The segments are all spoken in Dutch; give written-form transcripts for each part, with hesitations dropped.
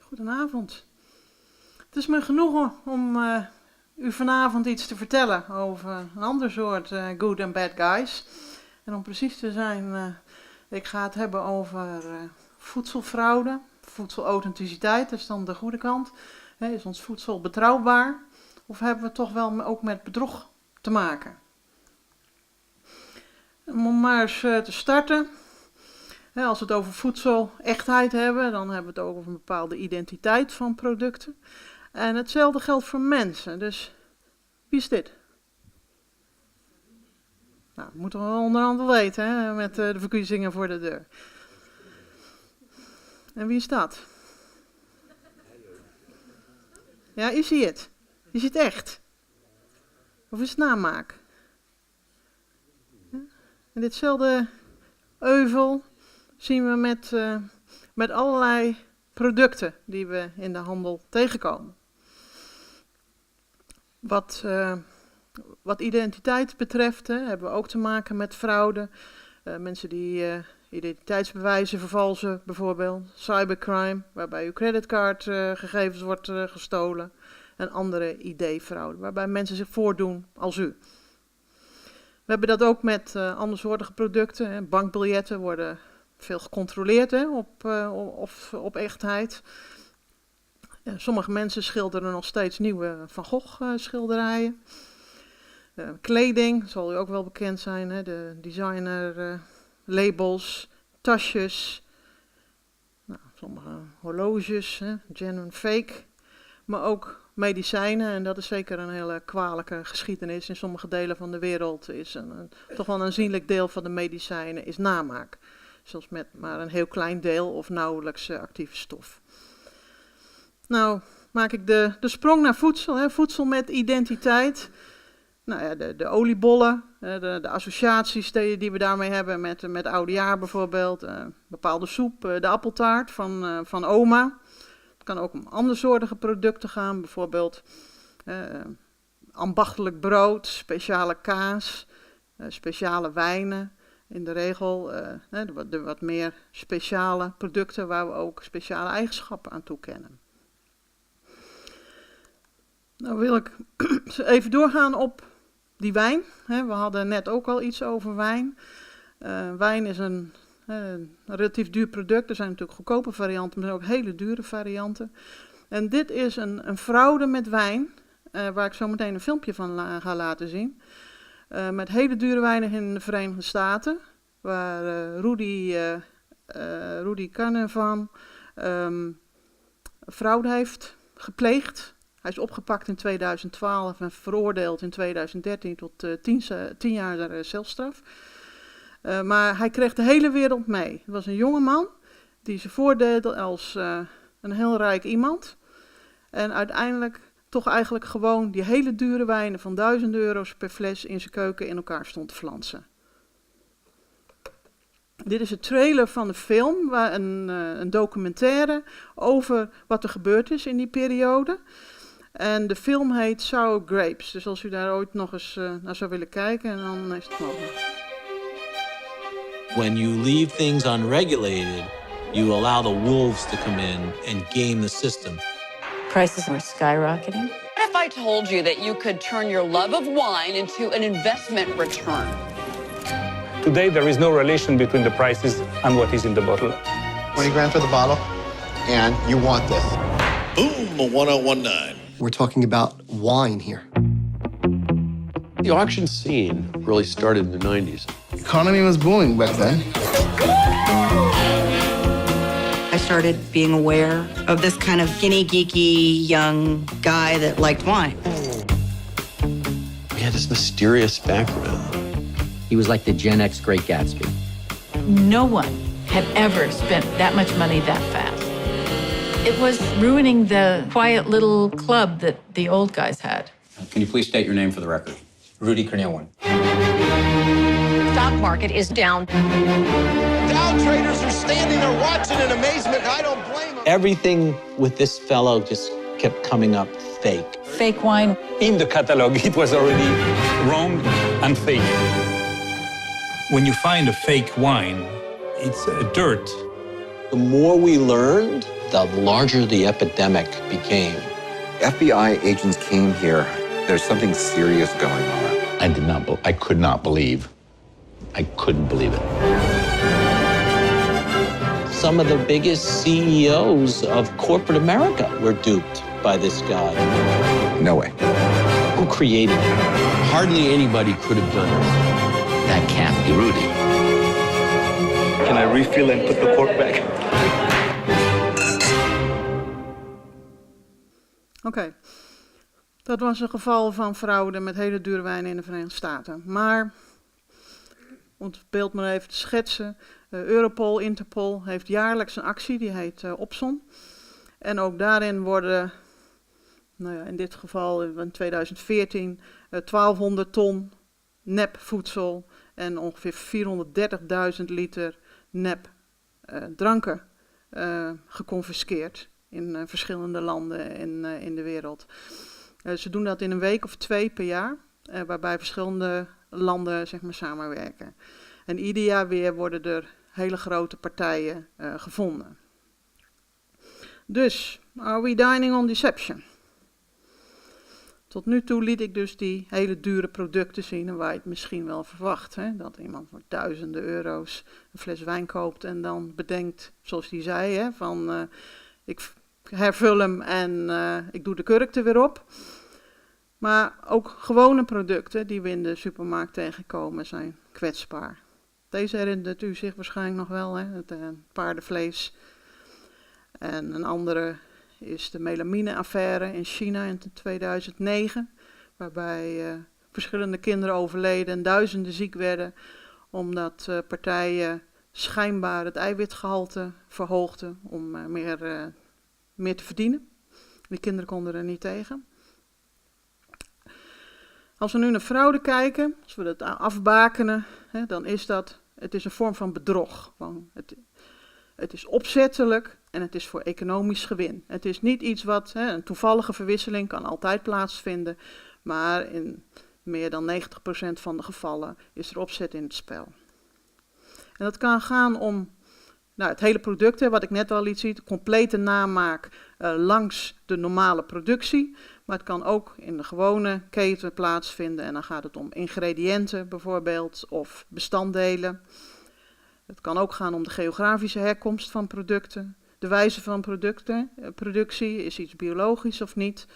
Goedenavond. Het is me genoegen om u vanavond iets te vertellen over een ander soort good and bad guys. En om precies te zijn, ik ga het hebben over voedselfraude, voedselautenticiteit, dat is dan de goede kant. Is ons voedsel betrouwbaar of hebben we toch wel ook met bedrog te maken? Om maar eens te starten. Als we het over voedsel-echtheid hebben, dan hebben we het over een bepaalde identiteit van producten. En hetzelfde geldt voor mensen. Dus wie is dit? Nou, dat moeten we onder andere weten, hè, met de verkiezingen voor de deur. En wie is dat? Ja, is hij het? Is het echt? Of is het namaak? En ditzelfde euvel zien we met allerlei producten die we in de handel tegenkomen. Wat identiteit betreft hebben we ook te maken met fraude. Mensen die identiteitsbewijzen vervalsen bijvoorbeeld. Cybercrime, waarbij uw creditcardgegevens wordt gestolen. En andere ID-fraude, waarbij mensen zich voordoen als u. We hebben dat ook met andersoortige producten. Bankbiljetten worden veel gecontroleerd op echtheid. Sommige mensen schilderen nog steeds nieuwe Van Gogh schilderijen. Kleding, zal u ook wel bekend zijn. De designer labels, tasjes. Nou, sommige horloges, genuine fake. Maar ook medicijnen, en dat is zeker een hele kwalijke geschiedenis. In sommige delen van de wereld is toch wel een aanzienlijk deel van de medicijnen is namaak. Zelfs met maar een heel klein deel of nauwelijks actieve stof. Nou, maak ik de sprong naar voedsel. Voedsel met identiteit. Nou ja, de oliebollen, de associaties die we daarmee hebben met oudejaar bijvoorbeeld. Bepaalde soep, de appeltaart van oma. Het kan ook om andersoortige producten gaan, bijvoorbeeld ambachtelijk brood, speciale kaas, speciale wijnen. In de regel de wat meer speciale producten waar we ook speciale eigenschappen aan toekennen. Nou wil ik even doorgaan op die wijn. We hadden net ook al iets over wijn. Wijn is een relatief duur product. Er zijn natuurlijk goedkope varianten, maar er zijn ook hele dure varianten. En dit is een fraude met wijn, waar ik zo meteen een filmpje van ga laten zien. Met hele dure wijnen in de Verenigde Staten, waar Rudy Carnevale fraude heeft gepleegd. Hij is opgepakt in 2012 en veroordeeld in 2013 tot 10 jaar celstraf. Maar hij kreeg de hele wereld mee. Het was een jonge man die zich voordeed als een heel rijk iemand. En uiteindelijk toch eigenlijk gewoon die hele dure wijnen van €1000 per fles in zijn keuken in elkaar stond te flansen. Dit is een trailer van de film, een documentaire over wat er gebeurd is in die periode. En de film heet Sour Grapes. Dus als u daar ooit nog eens naar zou willen kijken, dan is het mogelijk. When you leave things unregulated, you allow the wolves to come in and game the system. Prices were skyrocketing. What if I told you that you could turn your love of wine into an investment return? Today, there is no relation between the prices and what is in the bottle. 20 grand for the bottle, and you want this. Boom, 1019. We're talking about wine here. The auction scene really started in the 90s. The economy was booming back then. I started being aware of this kind of skinny, geeky, young guy that liked wine. He had this mysterious background. He was like the Gen X Great Gatsby. No one had ever spent that much money that fast. It was ruining the quiet little club that the old guys had. Can you please state your name for the record? Rudy Carnevale. The stock market is down. Dow traders are standing there watching in amazement. I don't blame them. Everything with this fellow just kept coming up fake. Fake wine. In the catalog, it was already wrong and fake. When you find a fake wine, it's dirt The more we learned, the larger the epidemic became. FBI agents came here. There's something serious going on. I could not believe. I couldn't believe it. Some of the biggest CEOs of corporate America were duped by this guy. No way. Who created it? Hardly anybody could have done it. That can't be Rudy. Can I refill and put the cork back? Oké. Dat was een geval van fraude met hele dure wijn in de Verenigde Staten. Maar, om het beeld maar even te schetsen, Europol, Interpol heeft jaarlijks een actie, die heet Opson. En ook daarin worden, nou ja, in dit geval in 2014, 1200 ton nepvoedsel en ongeveer 430.000 liter nep dranken geconfiskeerd in verschillende landen in de wereld. Ze doen dat in een week of 2 per jaar, waarbij verschillende landen zeg maar samenwerken. En ieder jaar weer worden er hele grote partijen gevonden. Dus, are we dining on deception? Tot nu toe liet ik dus die hele dure producten zien en waar je het misschien wel verwacht. Hè? Dat iemand voor duizenden euro's een fles wijn koopt en dan bedenkt, zoals hij zei, hè, van ik hervul hem en ik doe de kurk er weer op. Maar ook gewone producten die we in de supermarkt tegenkomen zijn kwetsbaar. Deze herinnert u zich waarschijnlijk nog wel, hè? Het paardenvlees. En een andere is de melamine-affaire in China in 2009, waarbij verschillende kinderen overleden en duizenden ziek werden, omdat partijen schijnbaar het eiwitgehalte verhoogden om meer te verdienen. Die kinderen konden er niet tegen. Als we nu naar fraude kijken, als we dat afbakenen, hè, dan is het is een vorm van bedrog. Het is opzettelijk en het is voor economisch gewin. Het is niet iets wat, een toevallige verwisseling kan altijd plaatsvinden, maar in meer dan 90% van de gevallen is er opzet in het spel. En dat kan gaan om het hele product, wat ik net al liet zien, de complete namaak langs de normale productie. Maar het kan ook in de gewone keten plaatsvinden en dan gaat het om ingrediënten bijvoorbeeld of bestanddelen. Het kan ook gaan om de geografische herkomst van producten, de wijze van productie, is iets biologisch of niet.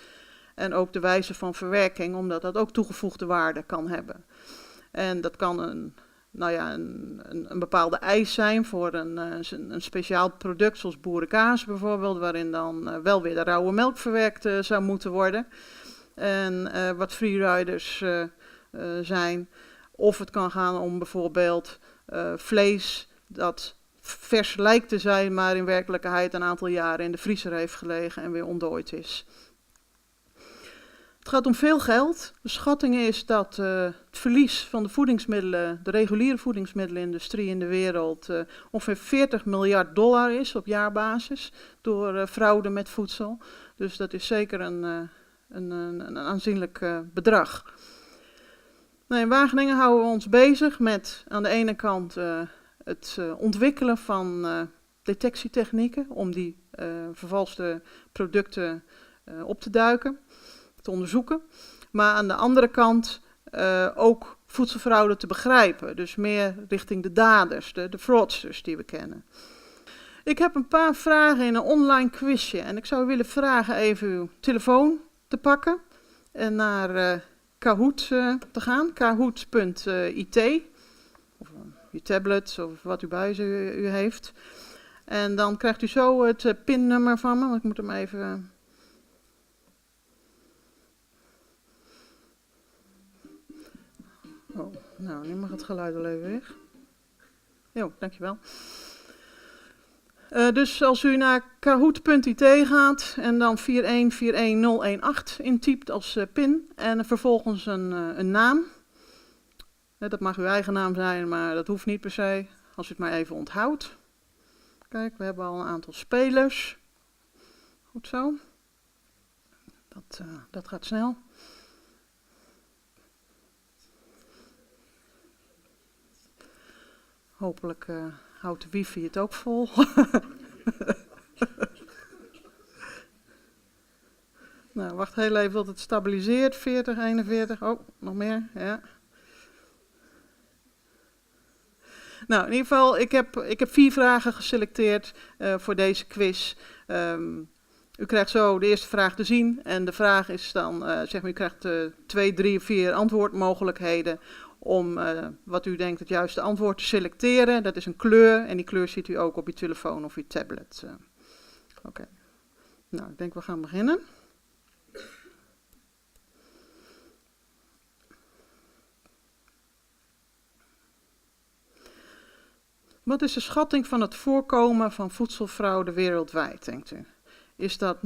En ook de wijze van verwerking, omdat dat ook toegevoegde waarde kan hebben. En dat kan een bepaalde eis zijn voor een speciaal product, zoals boerenkaas bijvoorbeeld, waarin dan wel weer de rauwe melk verwerkt zou moeten worden. En wat freeriders zijn. Of het kan gaan om bijvoorbeeld vlees dat vers lijkt te zijn, maar in werkelijkheid een aantal jaren in de vriezer heeft gelegen en weer ontdooid is. Het gaat om veel geld. De schatting is dat het verlies van de reguliere voedingsmiddelenindustrie in de wereld ongeveer $40 miljard is op jaarbasis door fraude met voedsel. Dus dat is zeker een aanzienlijk bedrag. In Wageningen houden we ons bezig met aan de ene kant het ontwikkelen van detectietechnieken om die vervalste producten op te duiken, te onderzoeken. Maar aan de andere kant ook voedselfraude te begrijpen. Dus meer richting de daders, de fraudsters die we kennen. Ik heb een paar vragen in een online quizje. En ik zou willen vragen even uw telefoon te pakken en naar Kahoot te gaan. Kahoot.it. Of je tablet of wat u bij u heeft. En dan krijgt u zo het pinnummer van me. Want ik moet hem even... Oh, nou, nu mag het geluid al even weg. Jo, dankjewel. Dus als u naar kahoot.it gaat en dan 4141018 intypt als pin en vervolgens een naam. Dat mag uw eigen naam zijn, maar dat hoeft niet per se, als u het maar even onthoudt. Kijk, we hebben al een aantal spelers. Goed zo. Dat gaat snel. Hopelijk houdt de wifi het ook vol. Nou, wacht heel even tot het stabiliseert. 40, 41. Oh, nog meer. Ja. Nou, in ieder geval, ik heb 4 vragen geselecteerd voor deze quiz. U krijgt zo de eerste vraag te zien. En de vraag is dan, zeg maar, u krijgt 2, 3 of 4 antwoordmogelijkheden om wat u denkt het juiste antwoord te selecteren. Dat is een kleur en die kleur ziet u ook op uw telefoon of uw tablet. Oké. Nou, ik denk we gaan beginnen. Wat is de schatting van het voorkomen van voedselfraude wereldwijd, denkt u? Is dat 0,1%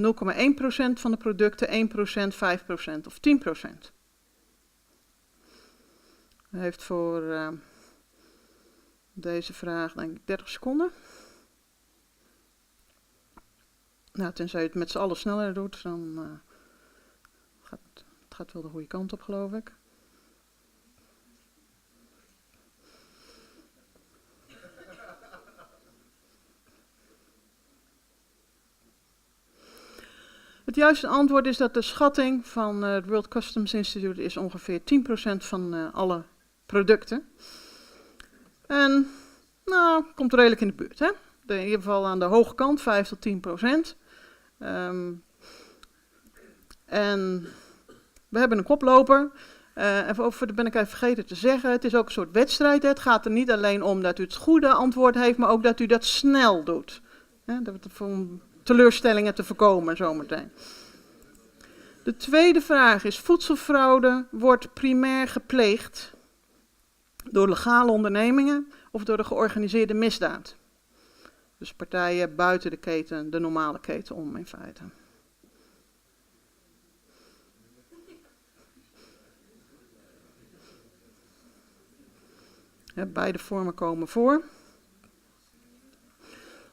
van de producten, 1%, 5% of 10%? U heeft voor deze vraag, denk ik, 30 seconden. Nou, tenzij je het met z'n allen sneller doet, dan het gaat wel de goede kant op, geloof ik. Het juiste antwoord is dat de schatting van het World Customs Institute is ongeveer 10% van alle producten. En nou, komt redelijk in de buurt, hè? In ieder geval aan de hoge kant, 5 tot 10%. En we hebben een koploper. En dat ben ik even vergeten te zeggen. Het is ook een soort wedstrijd. Hè? Het gaat er niet alleen om dat u het goede antwoord heeft, maar ook dat u dat snel doet. Hè? Om teleurstellingen te voorkomen zometeen. De tweede vraag is: voedselfraude wordt primair gepleegd door legale ondernemingen of door de georganiseerde misdaad? Dus partijen buiten de keten, de normale keten om in feite. Ja, beide vormen komen voor.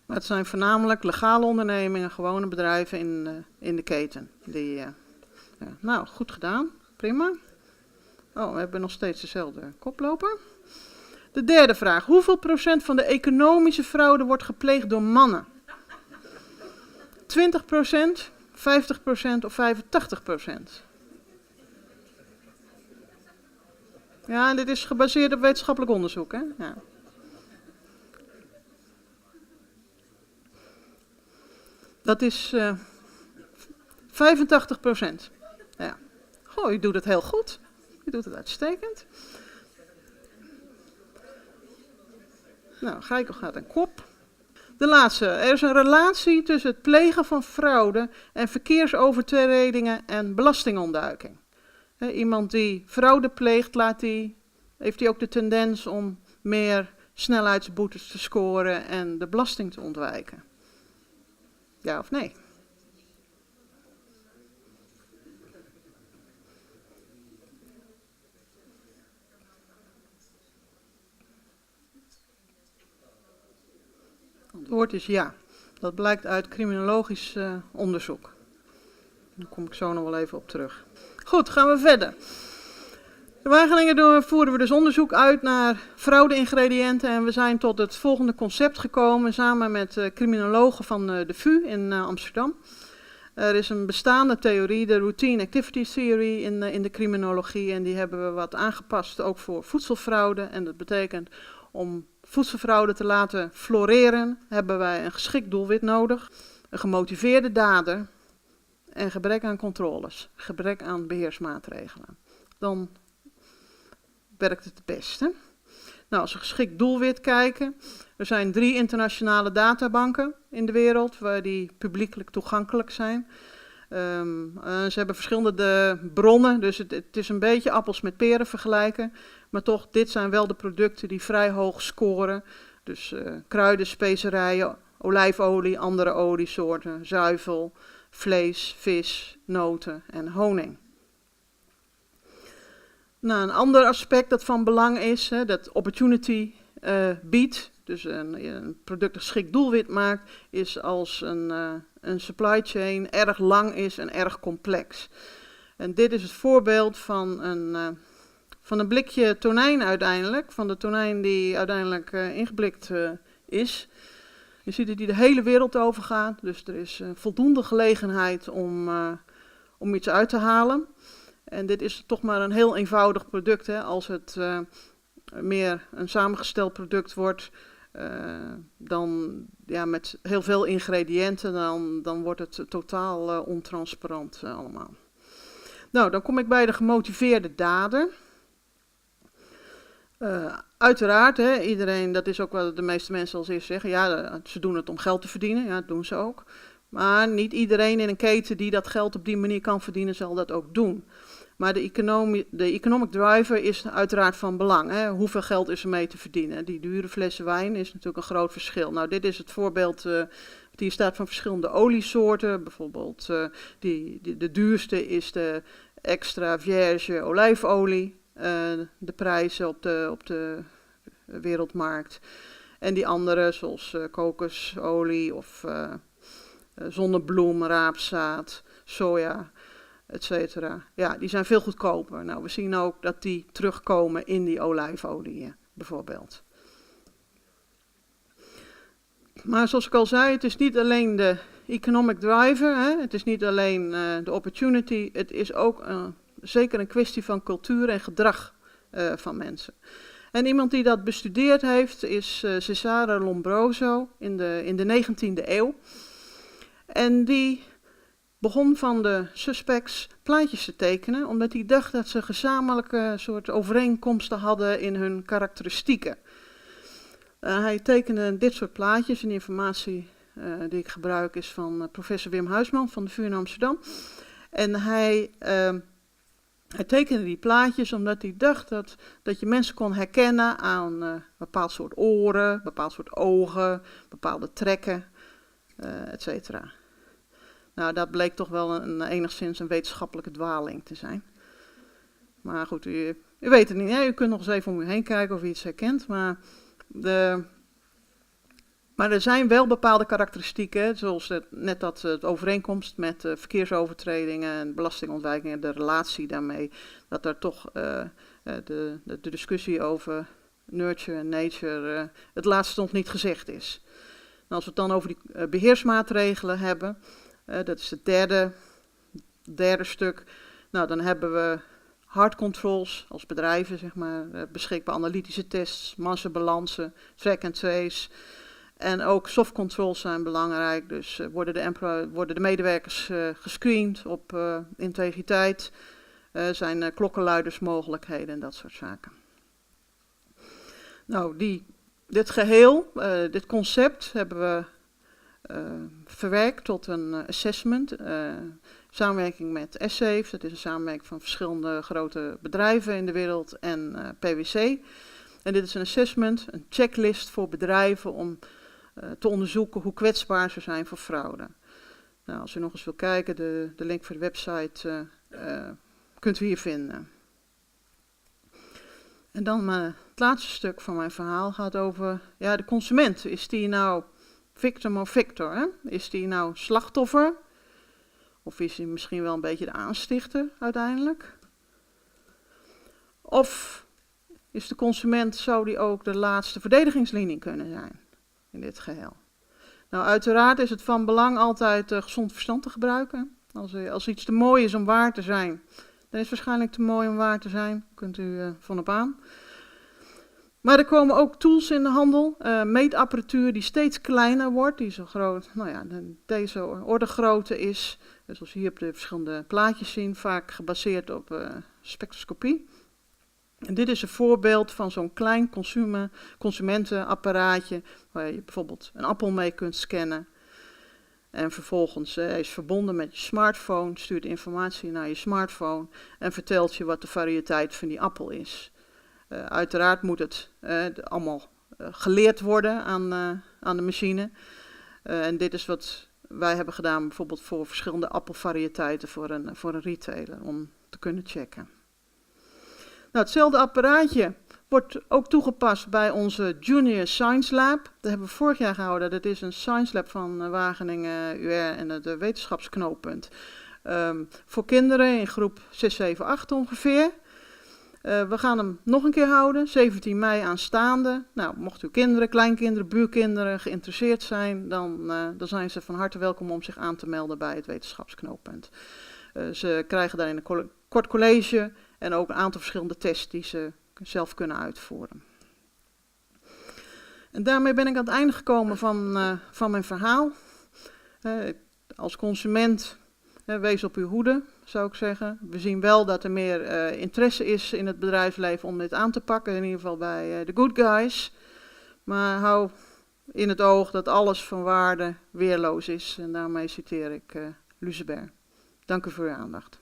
Maar het zijn voornamelijk legale ondernemingen, gewone bedrijven in de keten. Nou, goed gedaan. Prima. Oh, we hebben nog steeds dezelfde koploper. De derde vraag. Hoeveel procent van de economische fraude wordt gepleegd door mannen? 20%, 50% of 85%? Ja, en dit is gebaseerd op wetenschappelijk onderzoek, hè? Ja. Dat is 85%. Ja. Goh, u doet het heel goed. U doet het uitstekend. Nou, Geico gaat een kop. De laatste. Er is een relatie tussen het plegen van fraude en verkeersovertredingen en belastingontduiking. Iemand die fraude pleegt, heeft hij ook de tendens om meer snelheidsboetes te scoren en de belasting te ontwijken. Ja of nee? Het antwoord is ja. Dat blijkt uit criminologisch onderzoek. Daar kom ik zo nog wel even op terug. Goed, gaan we verder. In Wageningen voeren we dus onderzoek uit naar fraude-ingrediënten en we zijn tot het volgende concept gekomen samen met criminologen van de VU in Amsterdam. Er is een bestaande theorie, de Routine Activity Theory in de criminologie, en die hebben we wat aangepast ook voor voedselfraude. En dat betekent, om voedselfraude te laten floreren hebben wij een geschikt doelwit nodig, een gemotiveerde dader en gebrek aan controles, gebrek aan beheersmaatregelen. Dan werkt het beste. Nou, als we geschikt doelwit kijken, er zijn 3 internationale databanken in de wereld waar die publiekelijk toegankelijk zijn. Ze hebben verschillende bronnen, dus het is een beetje appels met peren vergelijken. Maar toch, dit zijn wel de producten die vrij hoog scoren. Dus kruiden, specerijen, olijfolie, andere oliesoorten, zuivel, vlees, vis, noten en honing. Nou, een ander aspect dat van belang is, dat opportunity biedt, dus een product dat geschikt doelwit maakt, is als een supply chain erg lang is en erg complex. En dit is het voorbeeld van een blikje tonijn uiteindelijk, van de tonijn die uiteindelijk ingeblikt is. Je ziet dat die de hele wereld overgaat, dus er is voldoende gelegenheid om iets uit te halen. En dit is toch maar een heel eenvoudig product. Hè. Als het meer een samengesteld product wordt, dan met heel veel ingrediënten, dan wordt het totaal ontransparant allemaal. Nou, dan kom ik bij de gemotiveerde dader. Uiteraard, hè, iedereen, dat is ook wat de meeste mensen als eerst zeggen, ja, ze doen het om geld te verdienen, ja, dat doen ze ook. Maar niet iedereen in een keten die dat geld op die manier kan verdienen, zal dat ook doen. Maar de economic driver is uiteraard van belang. Hè. Hoeveel geld is er mee te verdienen? Die dure flessen wijn is natuurlijk een groot verschil. Nou, dit is het voorbeeld wat hier staat van verschillende oliesoorten. Bijvoorbeeld de duurste is de extra vierge olijfolie. De prijzen op de wereldmarkt. En die andere, zoals kokosolie of zonnebloem, raapzaad, soja, etc. Ja, die zijn veel goedkoper. Nou, we zien ook dat die terugkomen in die olijfolie, bijvoorbeeld. Maar zoals ik al zei, het is niet alleen de economic driver, hè? Het is niet alleen de opportunity, het is ook zeker een kwestie van cultuur en gedrag van mensen. En iemand die dat bestudeerd heeft is Cesare Lombroso in de 19e eeuw. En die begon van de suspects plaatjes te tekenen, omdat hij dacht dat ze gezamenlijke soort overeenkomsten hadden in hun karakteristieken. Hij tekende dit soort plaatjes en de informatie die ik gebruik is van professor Wim Huisman van de VU in Amsterdam. En hij tekende die plaatjes omdat hij dacht dat je mensen kon herkennen aan een bepaald soort oren, een bepaald soort ogen, bepaalde trekken, etc. Nou, dat bleek toch wel enigszins een wetenschappelijke dwaling te zijn. Maar goed, u weet het niet, hè? U kunt nog eens even om u heen kijken of u iets herkent, maar er zijn wel bepaalde karakteristieken, zoals het overeenkomst met verkeersovertredingen en belastingontwijkingen, de relatie daarmee, dat er toch de discussie over nurture en nature het laatste nog niet gezegd is. En als we het dan over die beheersmaatregelen hebben, dat is het derde stuk, nou dan hebben we hard controls als bedrijven, zeg maar, beschikbaar analytische tests, massabalansen, track and trace. En ook soft controls zijn belangrijk, dus worden de medewerkers gescreend op integriteit, zijn klokkenluidersmogelijkheden en dat soort zaken. Nou, dit geheel, dit concept hebben we verwerkt tot een assessment, samenwerking met S-Safe, dat is een samenwerking van verschillende grote bedrijven in de wereld en PwC. En dit is een assessment, een checklist voor bedrijven om te onderzoeken hoe kwetsbaar ze zijn voor fraude. Nou, als u nog eens wil kijken, de link voor de website kunt u hier vinden. En dan het laatste stuk van mijn verhaal gaat over de consument. Is die nou victim of victor? Hè? Is die nou slachtoffer? Of is hij misschien wel een beetje de aanstichter uiteindelijk? Of is de consument, zou die ook de laatste verdedigingslinie kunnen zijn in dit geheel? Nou, uiteraard is het van belang altijd gezond verstand te gebruiken. Als iets te mooi is om waar te zijn, dan is het waarschijnlijk te mooi om waar te zijn. Kunt u van op aan. Maar er komen ook tools in de handel, meetapparatuur die steeds kleiner wordt, die zo groot, deze ordegrootte is. Dus zoals we hier op de verschillende plaatjes zien, vaak gebaseerd op spectroscopie. En dit is een voorbeeld van zo'n klein consumentenapparaatje, waar je bijvoorbeeld een appel mee kunt scannen. En vervolgens is verbonden met je smartphone, stuurt informatie naar je smartphone en vertelt je wat de variëteit van die appel is. Uiteraard moet het allemaal geleerd worden aan de machine. En dit is wat wij hebben gedaan bijvoorbeeld voor verschillende appelvariëteiten voor een retailer om te kunnen checken. Nou, hetzelfde apparaatje wordt ook toegepast bij onze Junior Science Lab. Dat hebben we vorig jaar gehouden. Dat is een Science Lab van Wageningen UR en het wetenschapsknooppunt. Voor kinderen in groep 6, 7, 8 ongeveer. We gaan hem nog een keer houden, 17 mei aanstaande. Nou, mocht uw kinderen, kleinkinderen, buurkinderen geïnteresseerd zijn, dan zijn ze van harte welkom om zich aan te melden bij het wetenschapsknooppunt. Ze krijgen daarin een kort college en ook een aantal verschillende tests die ze zelf kunnen uitvoeren. En daarmee ben ik aan het einde gekomen van mijn verhaal. Als consument, wees op uw hoede, zou ik zeggen. We zien wel dat er meer interesse is in het bedrijfsleven om dit aan te pakken, in ieder geval bij de good guys. Maar hou in het oog dat alles van waarde weerloos is. En daarmee citeer ik Lucebert. Dank u voor uw aandacht.